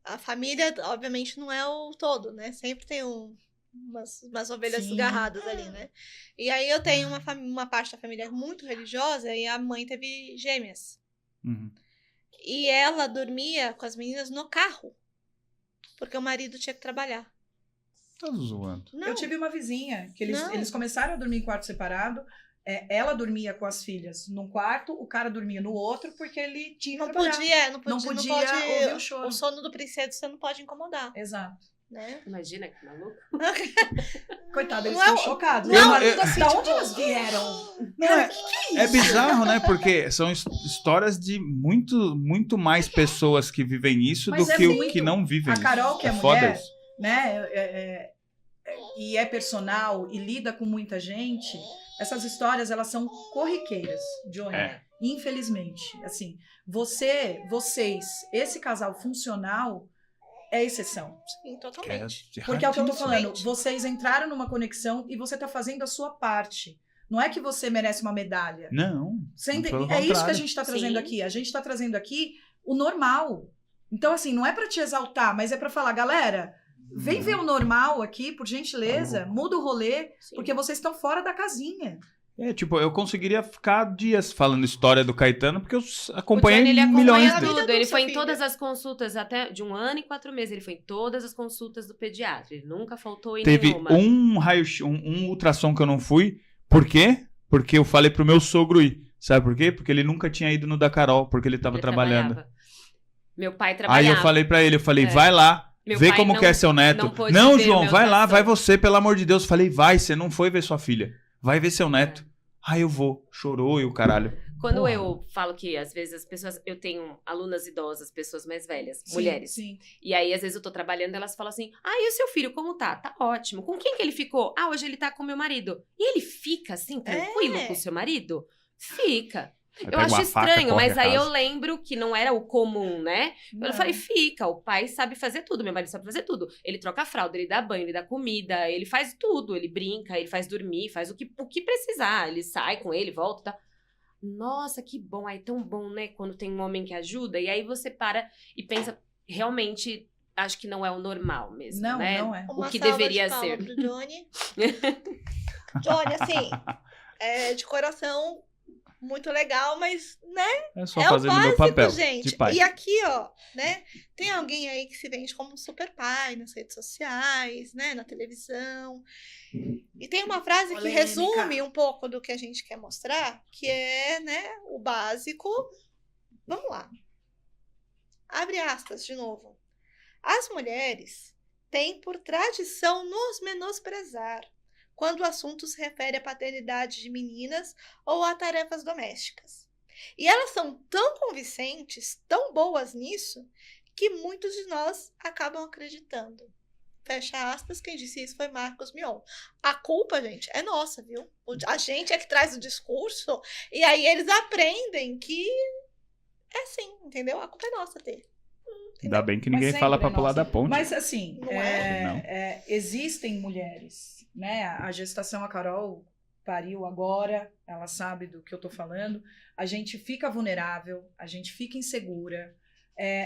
A família, obviamente, não é o todo, né? Sempre tem umas ovelhas Sim. desgarradas ali, né? E aí eu tenho uma parte da família muito religiosa e a mãe teve gêmeas. Uhum. E ela dormia com as meninas no carro. Porque o marido tinha que trabalhar. Tá zoando. Não, Eu tive uma vizinha, que Não. eles começaram a dormir em quarto separado. Ela dormia com as filhas num quarto, o cara dormia no outro, porque ele tinha que não trabalhar. podia, Não podia ouvir o choro. O sono do princesa você não pode incomodar, Exato. né? Imagina que maluco. Coitado, eles Não é ficam o- chocados. não é o Mas marido assim, da tipo, onde elas vieram? Não, é bizarro, né? Porque são histórias de muito mais pessoas que vivem isso Mas do é que o muito. que não vivem A Carol, isso. que é foda mulher, isso. né? E é personal e lida com muita gente. Essas histórias, elas são corriqueiras, Johnny. É. Infelizmente. Assim, vocês, esse casal funcional é exceção. Sim, totalmente. Porque é o que eu tô Erradíssimo. falando. Vocês entraram numa conexão e você tá fazendo a sua parte. Não é que você merece uma medalha. Não. Você Pelo entende? É isso que a contrário. gente está trazendo Sim. aqui. A gente está trazendo aqui o normal. Então, assim, não é para te exaltar, mas é para falar, galera, vem ver o normal aqui, por gentileza, muda o rolê, Sim. porque vocês estão fora da casinha. É, tipo, eu conseguiria ficar dias falando história do Caetano, porque eu O Johnny, acompanhei ele milhões acompanha dele. dele. tudo. Ele Sua foi em filha. todas as consultas, até de 1 ano e 4 meses. Ele foi em todas as consultas do pediatra. Ele nunca faltou em Teve nenhuma. um raio, um ultrassom que eu não fui. Por quê? Porque eu falei pro meu sogro ir. Sabe por quê? Porque ele nunca tinha ido no da Carol, porque ele tava Ele trabalhando. trabalhava. Meu pai Aí trabalhava. eu falei pra ele, É. vai lá, Meu vê pai como não- que é seu neto. não pôde Não, ver João, meu vai lá, ultrassom. vai você, pelo amor de Deus. Falei, vai, você não foi ver sua filha. Vai ver seu neto. Aí eu vou. Chorou e o caralho. Quando Porra. eu falo que, às vezes, as pessoas... Eu tenho alunas idosas, pessoas mais velhas, Sim, mulheres. Sim. E aí, às vezes, eu tô trabalhando, elas falam assim, e o seu filho, como tá? Tá ótimo. Com quem que ele ficou? Hoje ele tá com meu marido. E ele fica, assim, tranquilo É. com o seu marido? Fica. Aí Eu pega acho uma faca, estranho, corre mas a aí eu casa. lembro que não era o comum, né? Não. Eu falei, fica, o pai sabe fazer tudo, meu marido sabe fazer tudo. Ele troca a fralda, ele dá banho, ele dá comida, ele faz tudo, ele brinca, ele faz dormir, faz o que precisar. Ele sai com ele, volta, tá. Nossa, que bom, aí tão bom, né? Quando tem um homem que ajuda, e aí você para e pensa, realmente, acho que não é o normal mesmo, Não, né? não é. Uma que salva deveria de palma ser. Pro Johnny. Johnny, assim, de coração, muito legal, mas, né? É só É o fazendo meu básico, papel gente. de pai. E aqui, ó, né? Tem alguém aí que se vende como um super pai nas redes sociais, né? Na televisão. E tem uma frase que Polêmica. resume um pouco do que a gente quer mostrar, que é, né, o básico. Vamos lá. Abre aspas de novo. As mulheres têm por tradição nos menosprezar quando o assunto se refere à paternidade de meninas ou a tarefas domésticas. E elas são tão convincentes, tão boas nisso, que muitos de nós acabam acreditando. Fecha aspas, quem disse isso foi Marcos Mion. A culpa, gente, é nossa, viu? A gente é que traz o discurso e aí eles aprendem que é assim, entendeu? A culpa é nossa ter. Ainda bem que Mas ninguém sempre fala é pra pular nossa. da ponte. Mas assim, Não é? Não. existem mulheres, né? A gestação, a Carol pariu agora, ela sabe do que eu tô falando. A gente fica vulnerável, a gente fica insegura.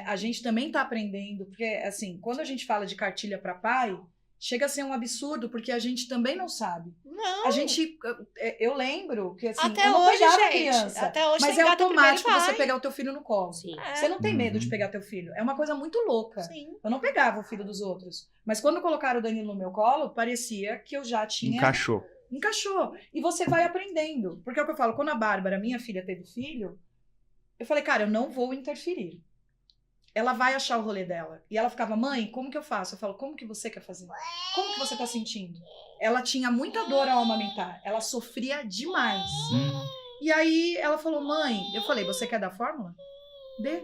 A gente também tá aprendendo, porque assim, quando a gente fala de cartilha para pai, chega a ser um absurdo, porque a gente também não sabe. Não. A gente, eu lembro que assim, Até eu não hoje, pegava gente. criança. Até hoje Mas tem é gato automático primeiro você pai. pegar o teu filho no colo. Sim. É. Você não tem medo Uhum. de pegar teu filho. É uma coisa muito louca. Sim. Eu não pegava o filho dos outros. Mas quando colocaram o Danilo no meu colo, parecia que eu já tinha... Encaixou. Encaixou. E você vai aprendendo. Porque é o que eu falo, quando a Bárbara, minha filha, teve filho, Eu falei, cara, eu não vou interferir. Ela vai achar o rolê dela. E ela ficava, mãe, como que eu faço? Eu falo, como que você quer fazer? Como que você tá sentindo? Ela tinha muita dor ao amamentar. Ela sofria demais. E aí ela falou, mãe, eu falei, você quer dar fórmula? Dê.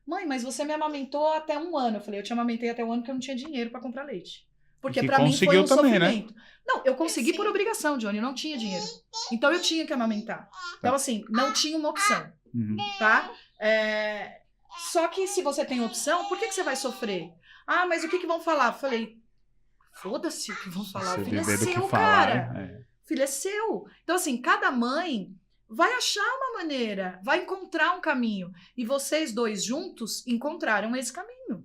Mãe, mas você me amamentou até 1 ano. Eu falei, eu te amamentei até 1 ano porque eu não tinha dinheiro pra comprar leite. Porque Que pra mim foi conseguiu um também, né? sofrimento. Não, eu consegui Sim. por obrigação, Johnny, eu não tinha dinheiro. Então eu tinha que amamentar. Então assim, não tinha uma opção, Uhum. tá? Só que se você tem opção, por que você vai sofrer? Ah, mas o que vão falar? Eu falei, foda-se o que vão falar. Você O filho é viver do que seu, falar, cara. né? O filho é seu. Então assim, cada mãe vai achar uma maneira, vai encontrar um caminho. E vocês dois juntos encontraram esse caminho.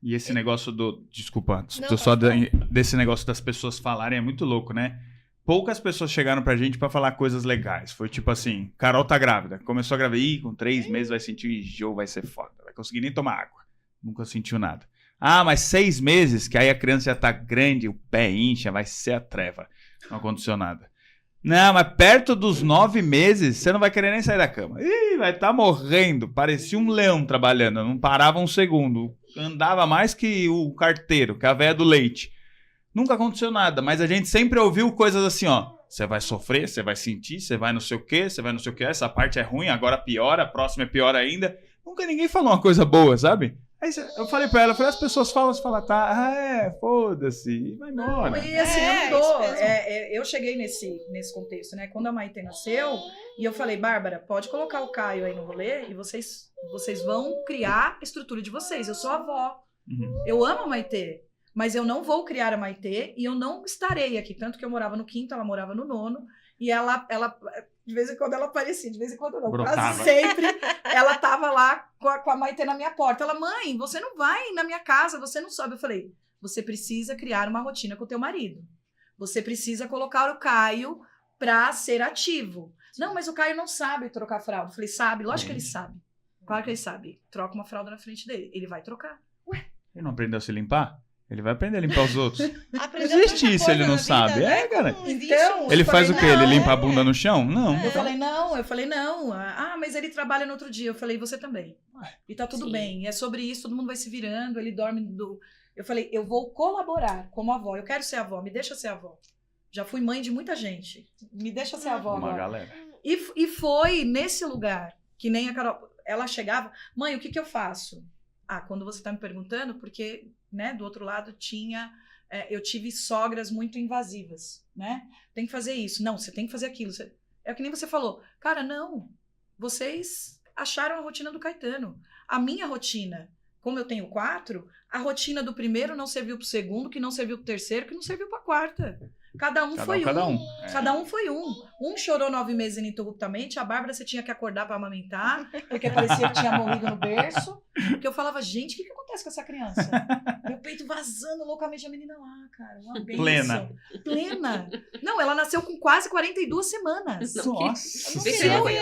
E esse negócio do... Desculpa, Não, só pode desse negócio das pessoas falarem é muito louco, né? Poucas pessoas chegaram pra gente pra falar coisas legais. Foi tipo assim, Carol tá grávida. Começou a gravidar, com 3 meses vai sentir enjoo, vai ser foda. Vai conseguir nem tomar água. Nunca sentiu nada. Ah, mas 6 meses, que aí a criança já tá grande, o pé incha, vai ser a treva. Não aconteceu nada. Não, mas perto dos 9 meses, você não vai querer nem sair da cama. Ih, vai estar morrendo. Parecia um leão trabalhando, não parava um segundo. Andava mais que o carteiro, que a véia do leite. Nunca aconteceu nada, mas a gente sempre ouviu coisas assim, ó. Você vai sofrer, você vai sentir, você vai não sei o quê, você vai não sei o quê. Essa parte é ruim, agora piora, a próxima é pior ainda. Nunca ninguém falou uma coisa boa, sabe? Aí eu falei pra ela, as pessoas falam, você fala, tá, foda-se, e vai embora. Não, e assim, É, eu não dou. isso mesmo. Eu cheguei nesse contexto, né? Quando a Maitê nasceu, e eu falei, Bárbara, pode colocar o Caio aí no rolê e vocês vão criar a estrutura de vocês. Eu sou avó. Uhum. Eu amo a Maitê, mas eu não vou criar a Maitê e eu não estarei aqui. Tanto que eu morava no 5º, ela morava no 9º, e ela de vez em quando ela aparecia, de vez em quando não, Brotava. quase sempre ela tava lá com a Maitê na minha porta. Ela, mãe, você não vai na minha casa, você não sobe. Eu falei, você precisa criar uma rotina com o teu marido. Você precisa colocar o Caio pra ser ativo. Não, mas o Caio não sabe trocar fralda. Eu falei, sabe? Lógico que ele sabe. Claro que ele sabe. Troca uma fralda na frente dele. Ele vai trocar. Ele não aprendeu a se limpar? Ele vai aprender a limpar os outros. Aprendeu Existe tanta isso, ele coisa não na sabe. vida, É, né? cara. Como existe Então, um- Ele faz o quê? Ele não, limpa a bunda no chão? Não. Eu falei, não. Ah, mas ele trabalha no outro dia. Eu falei, você também. E tá tudo Sim. bem. É sobre isso, todo mundo vai se virando, ele dorme do... Eu falei, eu vou colaborar como avó. Eu quero ser avó, me deixa ser avó. Já fui mãe de muita gente. Me deixa ser avó Uma agora. galera. E foi nesse lugar que nem a Carol... Ela chegava, mãe, o que eu faço? Ah, quando você tá me perguntando, porque, né, do outro lado tinha... eu tive sogras muito invasivas, né? Tem que fazer isso. Não, você tem que fazer aquilo. É que nem você falou. Cara, não. Vocês acharam a rotina do Caetano. A minha rotina, como eu tenho 4, a rotina do primeiro não serviu pro segundo, que não serviu pro terceiro, que não serviu pra quarta. Cada um foi Cada um. um. É. Cada um foi um. Um chorou 9 meses ininterruptamente. A Bárbara você tinha que acordar pra amamentar, porque parecia que tinha morrido no berço. Porque eu falava, gente, o que acontece com essa criança? Meu peito vazando loucamente. A menina lá, cara, uma bênção. Plena. Não, ela nasceu com quase 42 semanas. Nossa Deixa Senhora. eu ir.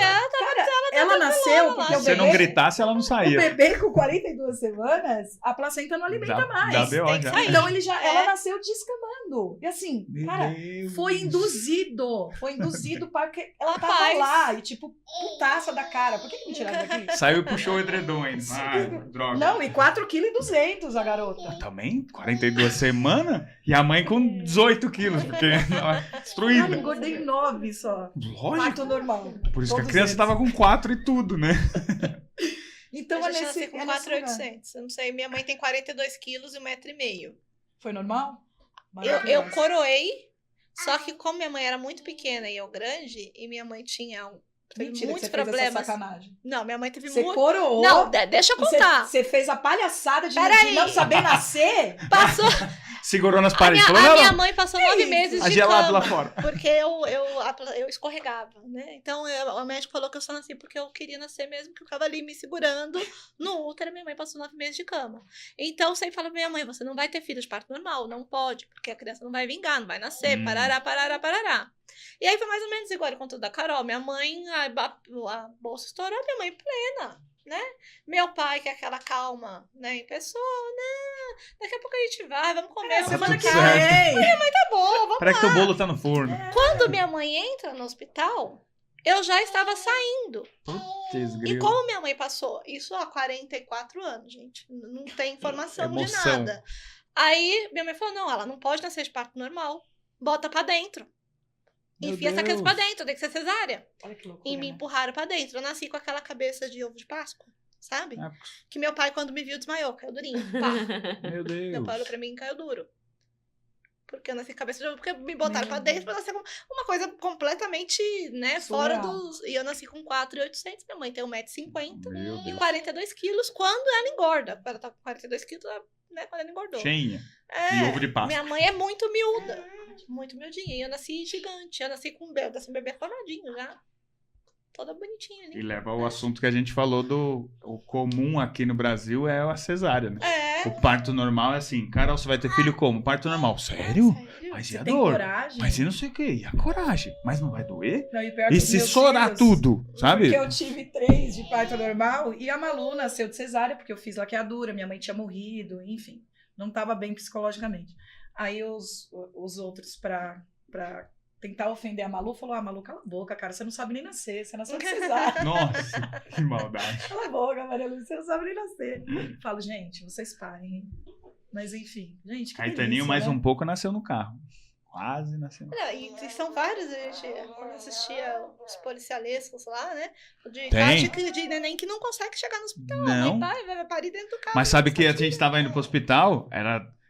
Ela nasceu porque o Se você não bebê, gritasse, ela não o saía. bebê com 42 semanas, a placenta não alimenta Já mais. BO, Tem que já. sair. Então ela É. nasceu descamando. E assim, Meu cara, Deus. foi induzido para que ela tava Rapaz. lá e tipo, putaça da cara. Por que me tiraram daqui? Saiu e puxou o edredom ainda. Ai, droga. Não, e 4,2 kg a garota. Também? 42 semanas? E a mãe com 18 quilos, porque ela é Cara, destruída. engordei 9 só. Lógico. Parto normal. Por isso que a Todos criança eles. tava com 4 e tudo, né? Então eu é já nesse, nasci com é nesse lugar. 4.800. Eu não sei, minha mãe tem 42 quilos e 1,5 m. Foi normal? Eu Maravilhoso. coroei, só que como minha mãe era muito pequena e eu grande, e minha mãe tinha teve Mentira que muitos você fez essa problemas. sacanagem. Não, minha mãe teve Você muito. coroou. Não, deixa eu Você- contar. Você fez a palhaçada de Peraí. não saber nascer? Passou. Segurou nas A paredes. minha, Falou, a não, minha não. mãe passou Que 9 isso? meses Tá de gelado cama. lá fora. Porque eu escorregava, né? Então o médico falou que eu só nasci porque eu queria nascer mesmo, que eu ficava ali me segurando no útero. Minha mãe passou 9 meses de cama. Então eu sempre falo pra minha mãe: você não vai ter filho de parto normal, não pode, porque a criança não vai vingar, não vai nascer, parará, parará, parará. E aí foi mais ou menos igual o conto da Carol. Minha mãe, a bolsa estourou, minha mãe plena, né? Meu pai, que é aquela calma, né? Em pessoa, né? Daqui a pouco a gente vai, vamos comer. Semana tudo que certo. vem. Tá bom, vamos. Peraí que teu bolo tá no forno. Quando minha mãe entra no hospital, eu já estava saindo. Putz, E grilo. como minha mãe passou? Isso há 44 anos, gente. Não tem informação de Emoção. nada. Aí minha mãe falou: não, ela não pode nascer de parto normal. Bota pra dentro. Meu Enfia essa criança pra Deus. dentro, tem que ser cesárea. Olha que loucura. E me né? empurraram pra dentro. Eu nasci com aquela cabeça de ovo de Páscoa, sabe? Ah, Que meu pai, quando me viu, desmaiou, caiu durinho. Pá. Meu Deus. Meu pai olhou pra mim e caiu duro. Porque eu nasci com cabeça de ovo, porque me botaram pra Meu dentro pra nascer com uma coisa completamente, né, fora Surreal. dos... E eu nasci com 4,800, minha mãe tem 1,50m Meu e Deus. 42 quilos quando ela engorda. Ela tá com 42 quilos, né, quando ela engordou. Cheinha. É, E ovo de Páscoa. minha mãe é muito miúda, muito miudinha. E eu nasci gigante, eu nasci com um bebê formadinho já. Toda bonitinha E ali. leva ao assunto que a gente falou do... O comum aqui no Brasil é a cesárea, né? É. O parto normal é assim, Carol, você vai ter filho como? Parto normal. Sério? Mas e Você a tem dor? coragem? Mas e não sei o quê? E a coragem? Mas não vai doer? Não, e pior E que se meus chorar filhos, tudo, sabe? Porque eu tive 3 de parto normal e a Malu nasceu de cesárea, porque eu fiz laqueadura, minha mãe tinha morrido, enfim. Não estava bem psicologicamente. Aí os outros, pra tentar ofender a Malu, falou: Malu, cala a boca, cara, você não sabe nem nascer, você nasceu de cesárea. Nossa, que maldade. Cala a boca, Maria Lúcia, você não sabe nem nascer. Eu falo: gente, vocês parem, hein? Mas enfim, gente, que Caetaninho delícia, mais né? um pouco nasceu no carro. Quase nasceu. Não, e são vários, a gente, quando assistia os policialescos lá, né? De Tem. caso de neném que não consegue chegar no hospital. Não. Vai parir dentro do carro. Mas sabe que a gente tava indo pro hospital,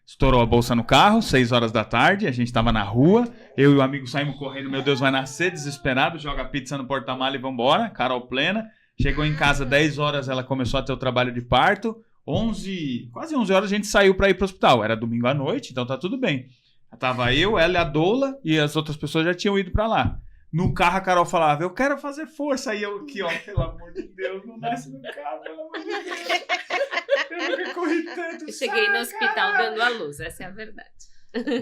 estourou a bolsa no carro, 6 horas da tarde, a gente tava na rua, eu e o amigo saímos correndo, meu Deus, vai nascer, desesperado, joga pizza no porta-mala e vambora, Carol plena. Chegou em casa 10 horas, ela começou a ter o trabalho de parto, quase 11 horas a gente saiu pra ir pro hospital, era domingo à noite, então tá tudo bem. Tava eu, ela e a doula, e as outras pessoas já tinham ido pra lá. No carro a Carol falava: eu quero fazer força. Aí eu aqui, ó, pelo amor de Deus, não nasce no carro, pelo amor de Deus. Eu nunca corri tanto. Eu cheguei no hospital dando a luz, essa é a verdade.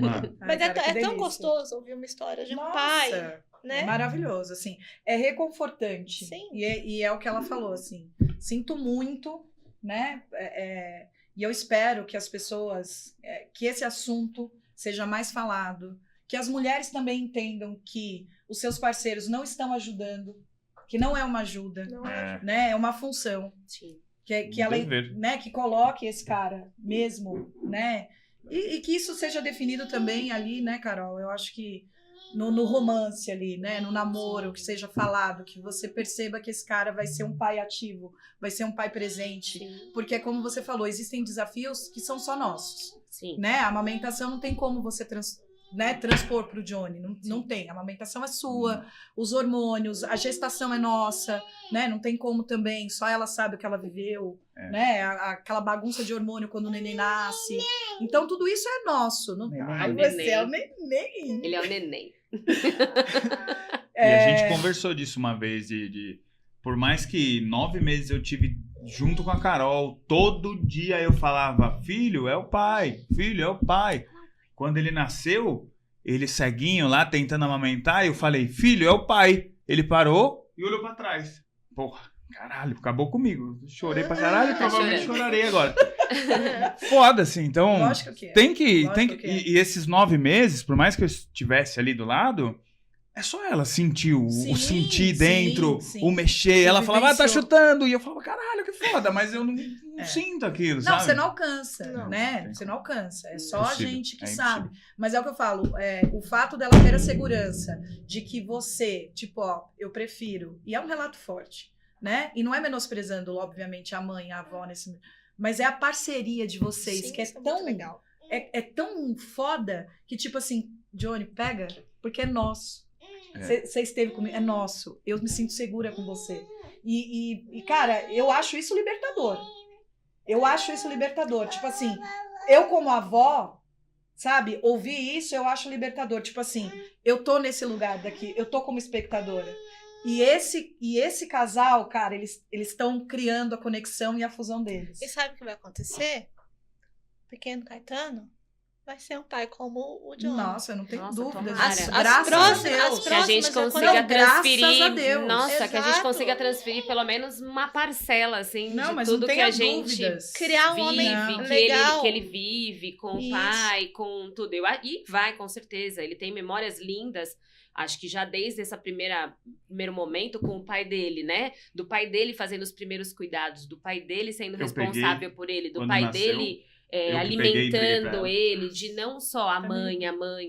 Mano, Ai, Mas cara, que é tão delícia. gostoso ouvir uma história de um Nossa, pai, É né? maravilhoso, assim. É reconfortante. Sim. E é o que ela falou, assim. Sinto muito, né? E eu espero que as pessoas, que esse assunto seja mais falado, que as mulheres também entendam que os seus parceiros não estão ajudando, que não é uma ajuda, Não é? né? É uma função. Sim. Que Um ela, dever. né, que coloque esse cara mesmo, né? E que isso seja definido também ali, né, Carol? Eu acho que no romance ali, né? No namoro, que seja falado, que você perceba que esse cara vai ser um pai ativo, vai ser um pai presente. Sim. Porque, como você falou, existem desafios que são só nossos, Sim. né? A amamentação não tem como você transpor pro Johnny, não tem. A amamentação é sua, os hormônios, a gestação é nossa, né? Não tem como também, só ela sabe o que ela viveu, né? Aquela bagunça de hormônio quando o neném nasce. Então, tudo isso é nosso. Não... Neném. Ai, Neném. você é o neném. Ele é o neném. E a gente conversou disso uma vez, por mais que 9 meses eu tive junto com a Carol, todo dia eu falava: filho, é o pai, filho, é o pai. Quando ele nasceu, ele ceguinho lá, tentando amamentar, eu falei: filho, é o pai. Ele parou e olhou pra trás. Porra, caralho, acabou comigo. Chorei pra caralho, provavelmente chorando. chorarei agora. Foda, assim, então... Lógico que é. Tem que. Lógico que é. E esses 9 meses, por mais que eu estivesse ali do lado, é só ela sentir o Sim, sentir sim, dentro, sim. o mexer. Ela falava: tá vivenciou. chutando. E eu falava: caralho, que foda, mas eu não É. sinto aquilo, Não, sabe? você não alcança, Não. né? Tem Você não alcança. É só Impossível, a gente que é sabe. impossível. Mas é o que eu falo, o fato dela ter a segurança de que você, tipo, ó, eu prefiro. E é um relato forte, né? E não é menosprezando, obviamente, a mãe, a avó nesse. Mas é a parceria de vocês, Sim, que é isso muito tão legal. é tão foda que, tipo assim, Johnny, pega, porque é nosso. É. Você esteve comigo, é nosso. Eu me sinto segura com você. E, cara, eu acho isso libertador. Eu acho isso libertador. Tipo assim, eu como avó, sabe, ouvir isso eu acho libertador. Tipo assim, eu tô nesse lugar daqui, eu tô como espectadora. E esse casal, cara, eles estão criando a conexão e a fusão deles. E sabe o que vai acontecer? Pequeno Caetano vai ser um pai como o John. Nossa, eu não tenho Nossa, dúvidas. tomara. disso. As Graças próximas- a Deus. as Que a gente próximas já consiga Não, graças transferir. a Deus. Nossa, que a gente Exato. consiga transferir pelo menos uma parcela, assim, Não, de mas tudo não que tenha a gente dúvidas. Criar um vive, homem Não. legal. que ele vive com o Isso. pai, com tudo. E vai, com certeza. Ele tem memórias lindas. Acho que já desde esse primeiro momento com o pai dele, né? Do pai dele fazendo os primeiros cuidados, do pai dele sendo Eu responsável por ele, do quando pai nasceu, dele eu que peguei e alimentando entreguei pra ele, de não só a Também.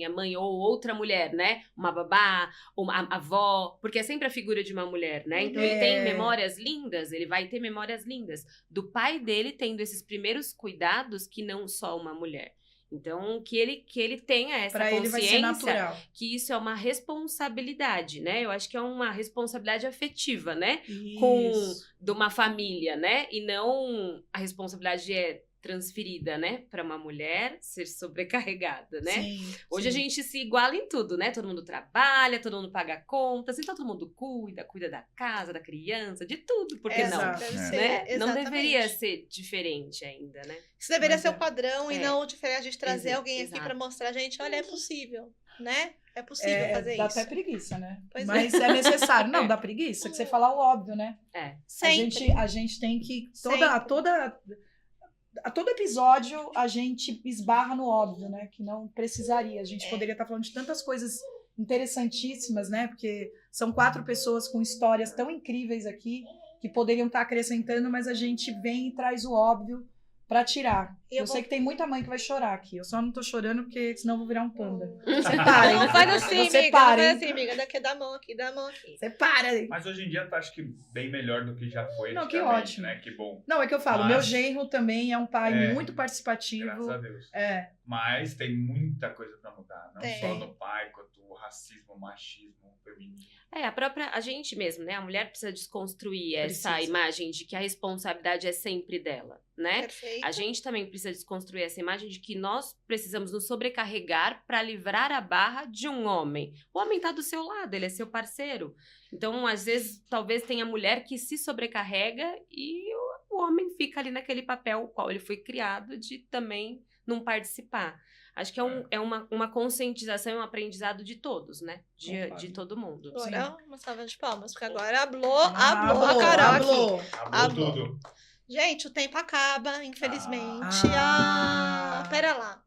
mãe ou outra mulher, né? Uma babá, uma avó, porque é sempre a figura de uma mulher, né? Então ele tem É. memórias lindas, ele vai ter memórias lindas do pai dele tendo esses primeiros cuidados que não só uma mulher. Então, que ele tenha essa Pra ele vai ser consciência natural. que isso é uma responsabilidade, né? Eu acho que é uma responsabilidade afetiva, né? Com Isso. de uma família, né? E não a responsabilidade é transferida, né? Para uma mulher ser sobrecarregada, né? Sim, Hoje a sim. gente se iguala em tudo, né? Todo mundo trabalha, todo mundo paga contas, então todo mundo cuida da casa, da criança, de tudo, por que não? Exato. Deve É. ser, Né? Não exatamente. deveria ser diferente ainda, né? Isso deveria Mas ser é. o padrão e É. não o diferente. A gente trazer Exato, alguém aqui exato. pra mostrar a gente, olha, é possível, né? É possível fazer dá isso. até preguiça, né? Pois Mas é necessário. Não, dá preguiça, que você falar o óbvio, né? É. Sempre. A gente tem que. Sempre. A todo episódio a gente esbarra no óbvio, né? Que não precisaria. A gente poderia estar falando de tantas coisas interessantíssimas, né? Porque são 4 pessoas com histórias tão incríveis aqui que poderiam estar acrescentando, mas a gente vem e traz o óbvio pra tirar. E eu Eu sei vou- que tem muita mãe que vai chorar aqui. Eu só não tô chorando porque senão eu vou virar um panda. Você parem. Não faz assim, Você amiga. para, Não hein? faz assim, amiga. Daqui dá a mão aqui, dá a mão aqui. Você para aí. Mas hoje em dia eu acho que bem melhor do que já foi Não, que antigamente, ótimo. né? Que bom. Não, é que eu falo, Mas- meu genro também é um pai É. muito participativo. Graças a Deus. É, Mas tem muita coisa pra mudar. Não Tem. só no pai, quanto o racismo, o machismo, o feminismo. A gente mesmo, né? A mulher precisa desconstruir essa Precisa. imagem de que a responsabilidade é sempre dela, né? Perfeito. A gente também precisa desconstruir essa imagem de que nós precisamos nos sobrecarregar para livrar a barra de um homem. O homem tá do seu lado, ele é seu parceiro. Então, às vezes, talvez tenha mulher que se sobrecarrega e o homem fica ali naquele papel qual ele foi criado de também não participar. Acho que é uma conscientização e um aprendizado de todos, né? Concordo. De todo mundo. Agora, uma salva de palmas, porque agora hablou a Carol aqui. hablou. Acabou bom. tudo. Gente, o tempo acaba, infelizmente. Ah. Pera lá.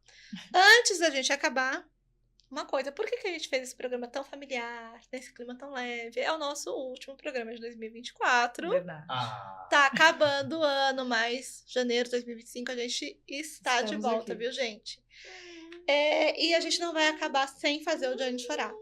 Antes da gente acabar, uma coisa. Por que a gente fez esse programa tão familiar, nesse clima tão leve? É o nosso último programa de 2024. Verdade. Tá acabando o ano, mas janeiro de 2025 a gente está de Estamos volta, aqui. viu, gente? E a gente não vai acabar sem fazer o Johnny chorar.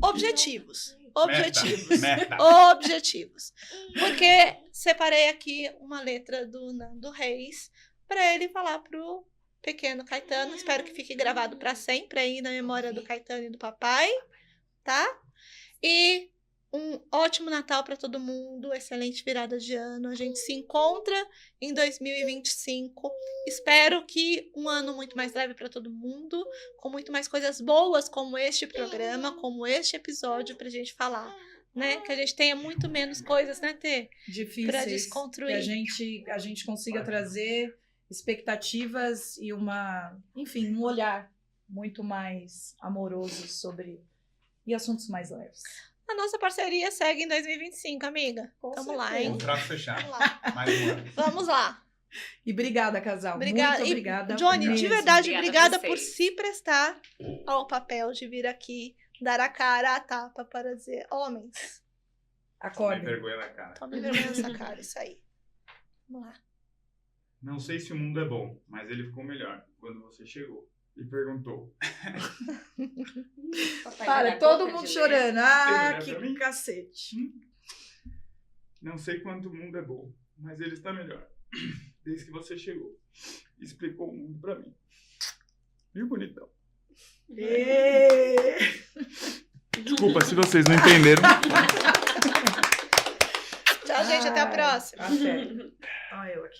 Objetivos. Objetivos. Meta. Objetivos. Porque separei aqui uma letra do Nando Reis para ele falar pro pequeno Caetano. Espero que fique gravado para sempre aí na memória do Caetano e do papai, tá? E um ótimo Natal para todo mundo, excelente virada de ano. A gente se encontra em 2025. Espero que um ano muito mais leve para todo mundo, com muito mais coisas boas como este programa, como este episódio pra gente falar, né? Que a gente tenha muito menos coisas, né, Tê? Pra Difíceis. desconstruir. Que a gente consiga trazer expectativas e enfim, um olhar muito mais amoroso sobre e assuntos mais leves. A nossa parceria segue em 2025, amiga. Com Tamo lá, certeza. hein? Contrato fechado. Vamos lá. Mais um ano. Vamos lá. E obrigada, casal. Obrigada. Muito E, obrigada. Johnny, de mesmo. verdade, Obrigada obrigada a por vocês. se prestar ao papel de vir aqui, dar a cara, a tapa para dizer, homens, Sem Acorde. vergonha na cara. tome vergonha nessa cara, isso aí. Vamos lá. Não sei se o mundo é bom, mas ele ficou melhor quando você chegou e perguntou. Papai Para, dá todo conta mundo de chorando. Você Ah, olha que pra mim? cacete. Não sei quanto o mundo é bom, mas ele está melhor. Desde que você chegou. Explicou o mundo pra mim. Viu, bonitão? Ê! Desculpa se vocês não entenderam. Tchau, gente. Até a próxima. Até. Olha eu aqui.